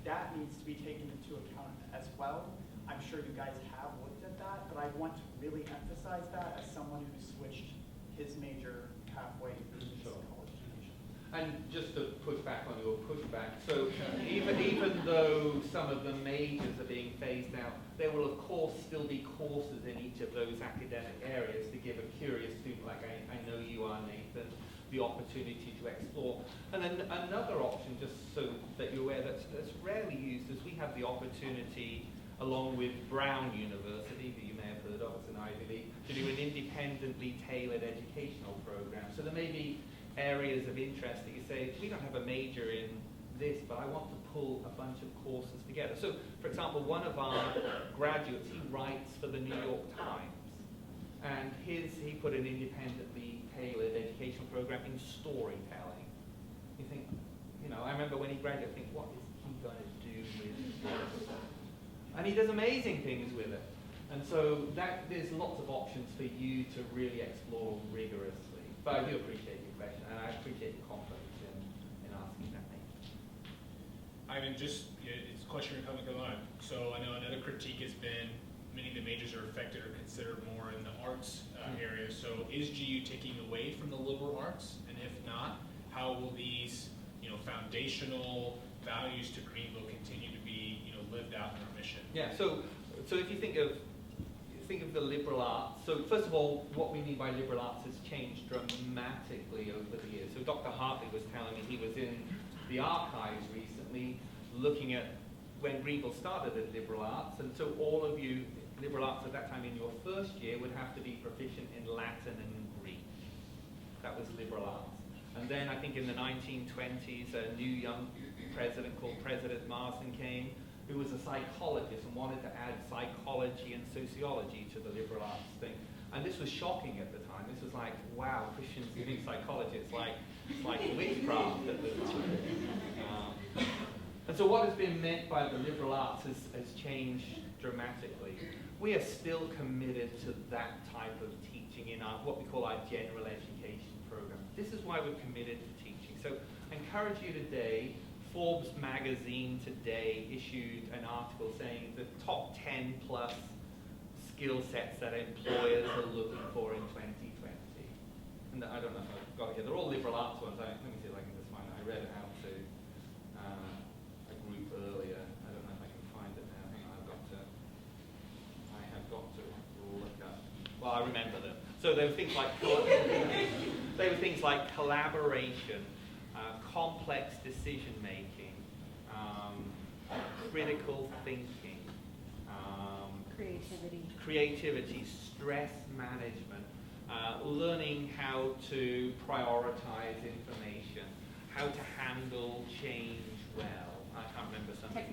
that needs to be taken into account as well. I'm sure you guys have looked at that, but I want to really emphasize that as someone who switched his major halfway through his Sure. college education. And just to push back on your pushback, so even though some of the majors are being phased out, there will of course still be courses in each of those academic areas to give a curious student like I know you are, Nathan, the opportunity to explore. And then another option, just so that you're aware, that's rarely used, is we have the opportunity, along with Brown University, who you may have heard of as an Ivy League, to do an independently tailored educational program. So there may be areas of interest that you say, we don't have a major in this, but I want to pull a bunch of courses together. So, for example, one of our graduates, he writes for the New York Times, and he put an independently tailored educational program in storytelling. You think, I remember when he graduated, I think, what is he going to do with this? And he does amazing things with it. And so there's lots of options for you to really explore rigorously. But I do appreciate your question, and I appreciate your confidence in asking that. Ivan, it's a question coming on. So I know another critique has been many of the majors are affected or considered more in the arts area. So is GU taking away from the liberal arts? And if not, how will these foundational values to Greenville continue to be lived out in our mission? Yeah. So if you think of the liberal arts, so first of all, what we mean by liberal arts has changed dramatically over the years. So Dr. Hartley was telling me he was in the archives recently looking at when Greenville started at liberal arts, and so all of you liberal arts at that time in your first year would have to be proficient in Latin and Greek. That was liberal arts. And then I think in the 1920s, a new young president called President Marsden came, who was a psychologist and wanted to add psychology and sociology to the liberal arts thing. And this was shocking at the time. This was like, wow, Christians doing psychology. It's like witchcraft at the time. And so what has been meant by the liberal arts has changed dramatically. We are still committed to that type of teaching in what we call our general education program. This is why we're committed to teaching. So I encourage you today, Forbes magazine today issued an article saying the top 10 plus skill sets that employers are looking for in 2020. And I don't know if I've got it here. They're all liberal arts ones. Let me see if I can just find it. I read it out to a group earlier. I don't know if I can find it now. Hang on, I have got to look up. Well, I remember them. So there were things like collaboration, complex decision making, critical thinking, creativity, stress management, learning how to prioritize information, how to handle change well. I can't remember something.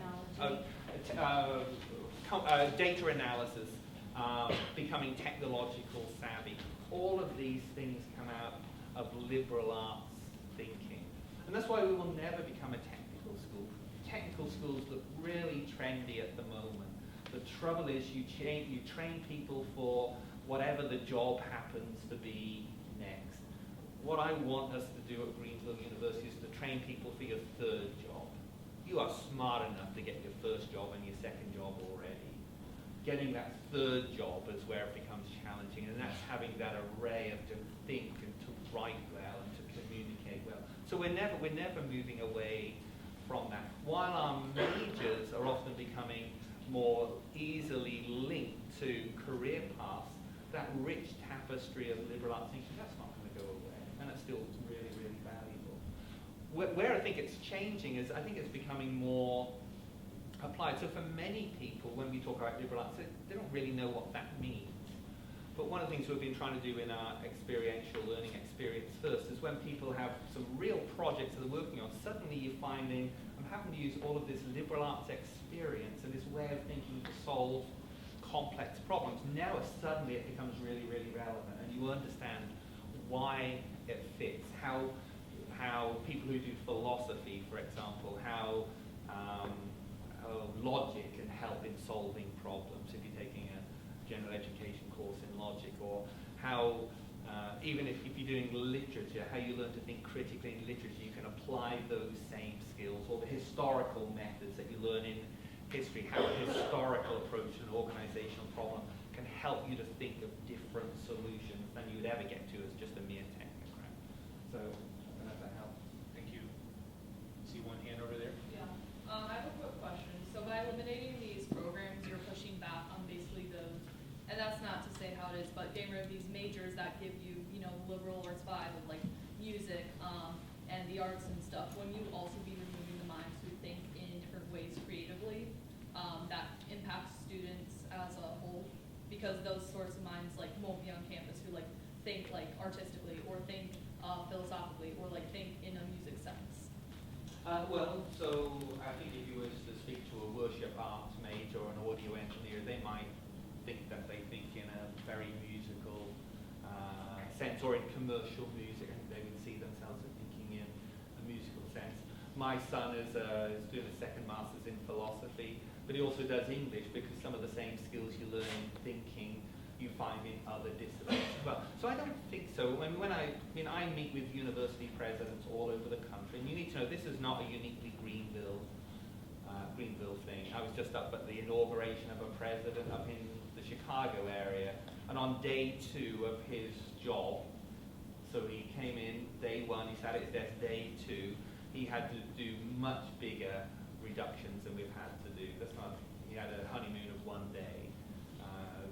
Technology. Data analysis, becoming technological savvy. All of these things come out of liberal arts thinking. And that's why we will never become a technical school. Technical schools look really trendy at the moment. The trouble is you train people for whatever the job happens to be next. What I want us to do at Greenville University is to train people for your third job. You are smart enough to get your first job and your second job already. Getting that third job is where it becomes challenging, and that's having that array of to think and to write well and to communicate well. So we're never moving away from that. While our majors are often becoming more easily linked to career paths, that rich tapestry of liberal arts thinking, that's not going to go away, and it's still really, really valuable. Where I think it's changing is I think it's becoming more applied. So for many people, when we talk about liberal arts, they don't really know what that means. But one of the things we've been trying to do in our experiential learning experience first is when people have some real projects that they're working on, suddenly you're finding, I'm having to use all of this liberal arts experience and this way of thinking to solve complex problems. Now suddenly it becomes really, really relevant, and you understand why it fits, how people who do philosophy, for example, how logic can help in solving problems if you're taking a general education course in logic, or how even if you're doing literature, how you learn to think critically in literature, you can apply those same skills, or the historical methods that you learn in history, how a historical approach to an organizational problem can help you to think of different solutions than you would ever get to as just a mere technocrat. So, I don't know if that helps. Thank you. See one hand over there? Yeah. I have a quick question. So by eliminating these programs, you're pushing back on basically those, and that's not to say how it is, but getting rid of these majors that give you, liberal arts vibe of like music and the arts and stuff. Wouldn't you also be removing the minds who think in different ways creatively that impacts students as a whole? Because those sorts of minds won't be on campus who think artistically, or think philosophically, or think in a music sense. So I think if you were to speak to a worship arts major or an audio engineer, they might think that they think in a very musical sense, or in commercial music, and they would see themselves as thinking in a musical sense. My son is doing a second master's in philosophy, but he also does English, because some of the same skills you learn in thinking you find in other disciplines as well. So I don't think so. When I meet with university presidents all over the country, and you need to know this is not a uniquely Greenville thing. I was just up at the inauguration of a president up in the Chicago area, and on day 2 of his job, so he came in day 1, he sat at his desk day 2, he had to do much bigger reductions than we've had to do. He had a honeymoon of 1 day.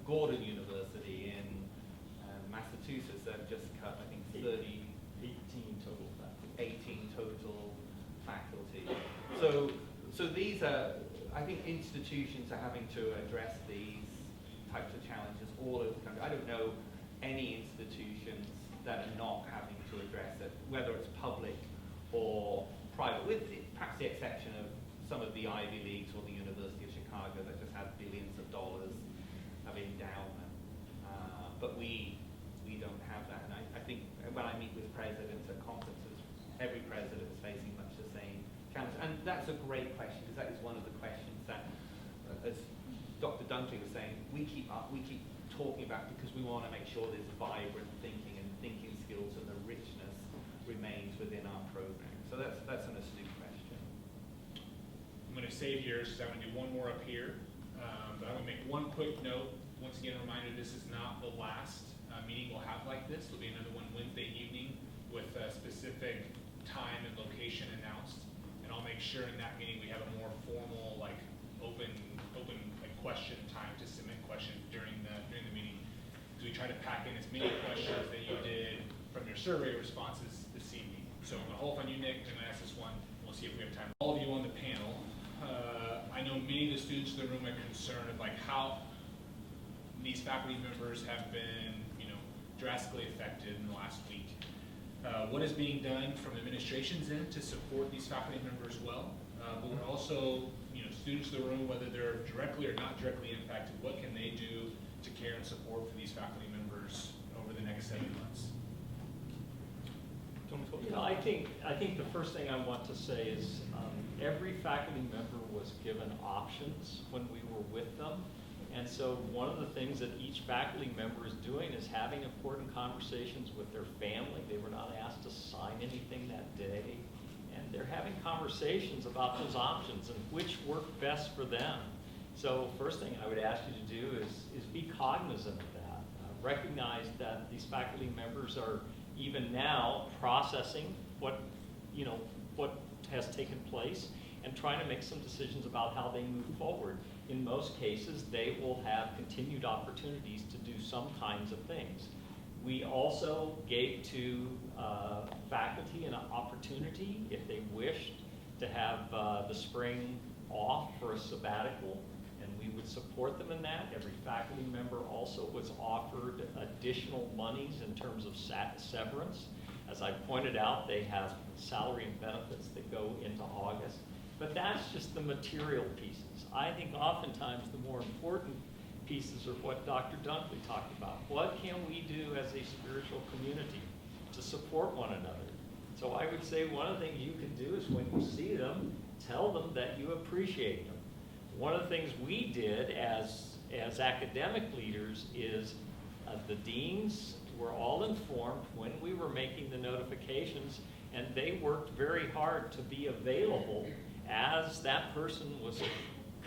Gordon University in Massachusetts have just cut, I think, 18 total faculty. So these are, I think institutions are having to address these types of challenges all over the country. I don't know any institutions that are not having to address it, whether it's public or private, with perhaps the exception of some of the Ivy Leagues or the University of Chicago that just have billions of dollars of endowment. But we don't have that. And I think when I meet with presidents at conferences, every president is facing much the same challenge. And that's a great question, because that is one of the questions that, as Dr. Dunkley was saying, we keep talking about, because we want to make sure there's vibrant thinking and thinking skills and the richness remains within our program. So that's an astute question. I'm going to save yours, because I'm going to do one more up here. But I'm going to make one quick note. Once again, a reminder, this is not the last meeting we'll have like this. There'll be another one Wednesday evening with a specific time and location announced. And I'll make sure in that meeting we have a more formal, open question time to submit questions during the meeting. Because we try to pack in as many questions that you did from your survey responses this evening. So I'm going to hold on you, Nick, and ask this one. We'll see if we have time. All of you on the panel, I know many of the students in the room are concerned of how these faculty members have been, drastically affected in the last week. What is being done from administration's end to support these faculty members well? But we're also, students in the room, whether they're directly or not directly impacted, what can they do to care and support for these faculty members over the next 7 months? I think the first thing I want to say is every faculty member was given options when we were with them. And so one of the things that each faculty member is doing is having important conversations with their family. They were not asked to sign anything that day. And they're having conversations about those options and which work best for them. So first thing I would ask you to do is be cognizant of that. Recognize that these faculty members are even now processing what has taken place, and trying to make some decisions about how they move forward. In most cases, they will have continued opportunities to do some kinds of things. We also gave to faculty an opportunity, if they wished, to have the spring off for a sabbatical, and we would support them in that. Every faculty member also was offered additional monies in terms of severance. As I pointed out, they have salary and benefits that go into August. But that's just the material pieces. I think oftentimes the more important pieces are what Dr. Dunkley talked about. What can we do as a spiritual community to support one another? So I would say one of the things you can do is when you see them, tell them that you appreciate them. One of the things we did as academic leaders is the deans were all informed when we were making the notifications, and they worked very hard to be available as that person was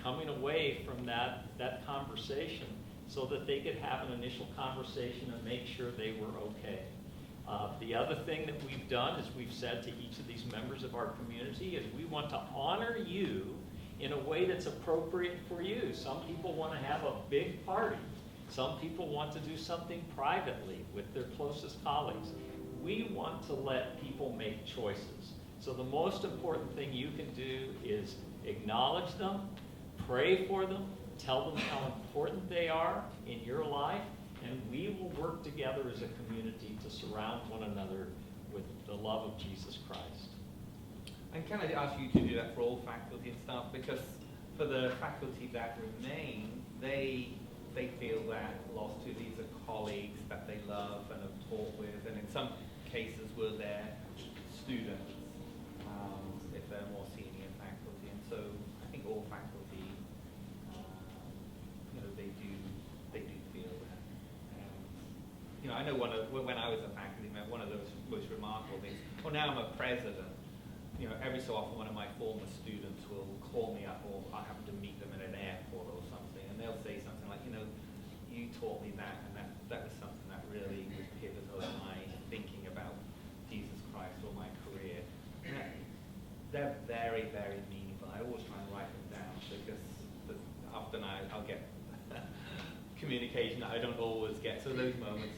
coming away from that conversation so that they could have an initial conversation and make sure they were okay. The other thing that we've done is we've said to each of these members of our community is we want to honor you in a way that's appropriate for you. Some people want to have a big party. Some people want to do something privately with their closest colleagues. We want to let people make choices. So the most important thing you can do is acknowledge them, pray for them, tell them how important they are in your life, and we will work together as a community to surround one another with the love of Jesus Christ. And can I ask you to do that for all faculty and staff? Because for the faculty that remain, they feel that lost to these are colleagues that they love and have taught with, and in some cases were their students, if they're more senior faculty. And so I think all faculty, they do feel that. I know when I was a faculty member, one of those most remarkable things. Well, now I'm a president. Every so often one of my former students will call me up, or I happen to meet them at an airport or something, and they'll say something like, you taught me that, and that was something that really was pivotal in my thinking about Jesus Christ or my career. And they're very, very meaningful. I always try and write them down because often I'll get communication that I don't always get. So those moments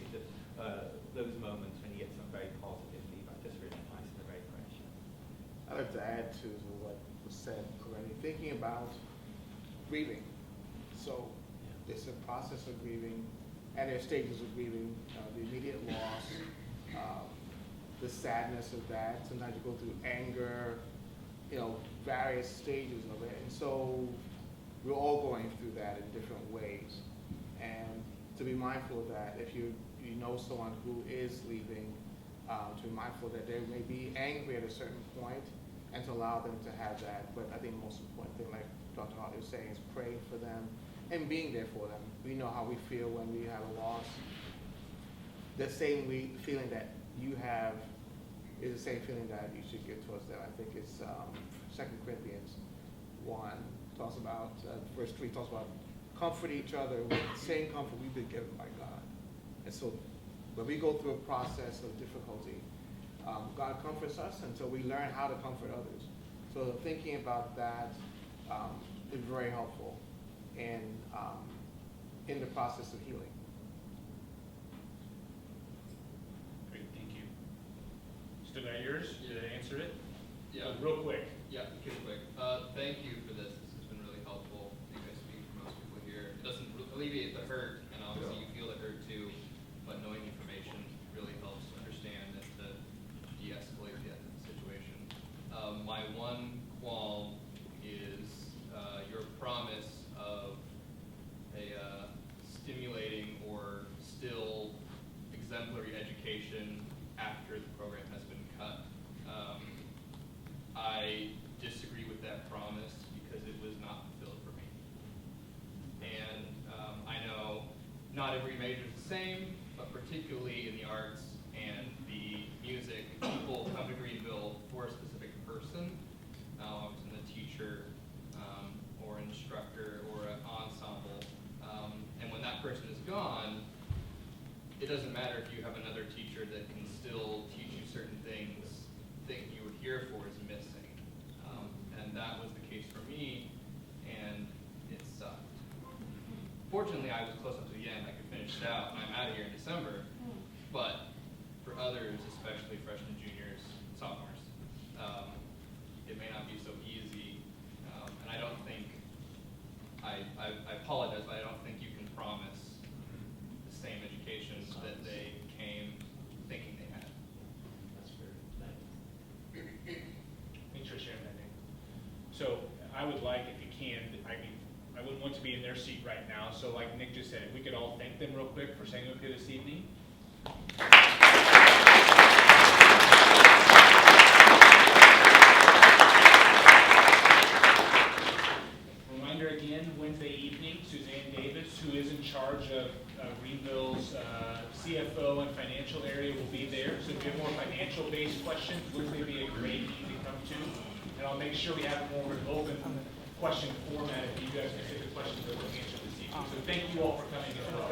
when you get some very positive feedback, just really nice and very precious. I'd like to add to what was said already, thinking about grieving. So it's a process of grieving, and there's stages of grieving, the immediate loss, the sadness of that. Sometimes you go through anger, various stages of it. And so we're all going through that in different ways. And to be mindful of that, if you know someone who is leaving, to be mindful that they may be angry at a certain point and to allow them to have that. But I think the most important thing, like Dr. Hartley was saying, is praying for them and being there for them. We know how we feel when we have a loss. The same feeling that you have is the same feeling that you should give towards them. I think it's 2 Corinthians 1 talks about, verse 3 talks about comfort each other with the same comfort we've been given by God. And so when we go through a process of difficulty, God comforts us until we learn how to comfort others. So thinking about that is very helpful in the process of healing. Great, thank you. Still got yours? Did I answer it? Yeah. Real quick. Yeah, real quick. Thank you for this. This has been really helpful. You guys speak for most people here. It doesn't alleviate the hurt, and obviously you feel the hurt too, but knowing information really helps understand and to de-escalate the situation. My one qualm is your promise of a stimulating or still exemplary education after the program has been cut. I disagree with that promise because it was not fulfilled for me. And I know not every major is the same, but particularly in the arts and the music, people come to Greenville for a specific person. Now, I was in the teacher or an instructor or an ensemble. And when that person is gone, it doesn't matter if you have another teacher that can still teach you certain things, thing you were here for is missing. And that was the fortunately, I was close up to the end. I could finish it out, and I'm out of here in December. But for others, especially freshmen, juniors, sophomores, it may not be so easy. And I don't think, I apologize, but I don't think you can promise the same education that they came thinking they had. That's fair. Thank you. Thanks for sharing that, Nick. So I would like, if you can, I wouldn't want to be in their seat right now, so like Nick just said, if we could all thank them real quick for staying up here this evening. Reminder again, Wednesday evening, Suzanne Davis, who is in charge of Greenville's CFO and financial area, will be there. So if you have more financial-based questions, Wednesday would be a great meeting to come to. And I'll make sure we have a more open question format if you guys can take the questions that were answered this evening. So thank you all for coming as well.